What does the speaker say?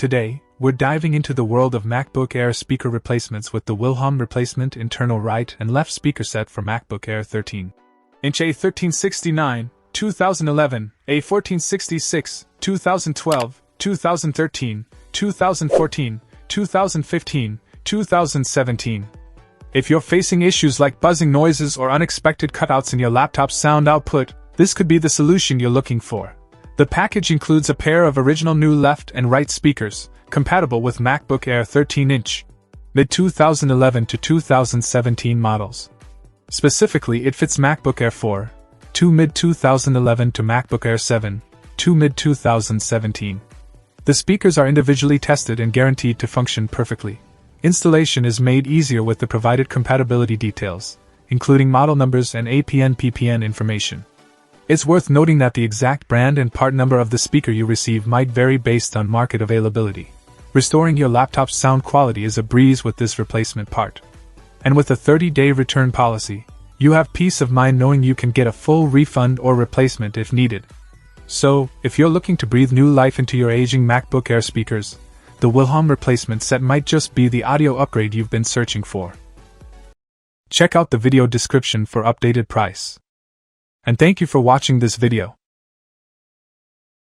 Today, we're diving into the world of MacBook Air speaker replacements with the Willhom replacement internal right and left speaker set for MacBook Air 13-inch A1369, 2011, A1466, 2012, 2013, 2014, 2015, 2017. If you're facing issues like buzzing noises or unexpected cutouts in your laptop's sound output, this could be the solution you're looking for. The package includes a pair of original new left and right speakers, compatible with MacBook Air 13-inch, mid-2011 to 2017 models. Specifically, it fits MacBook Air 4, 2 mid-2011 to MacBook Air 7, 2 mid-2017. The speakers are individually tested and guaranteed to function perfectly. Installation is made easier with the provided compatibility details, including model numbers and APN/PPN information. It's worth noting that the exact brand and part number of the speaker you receive might vary based on market availability. Restoring your laptop's sound quality is a breeze with this replacement part. And with a 30-day return policy, you have peace of mind knowing you can get a full refund or replacement if needed. So, if you're looking to breathe new life into your aging MacBook Air speakers, the Willhom replacement set might just be the audio upgrade you've been searching for. Check out the video description for updated price. And thank you for watching this video.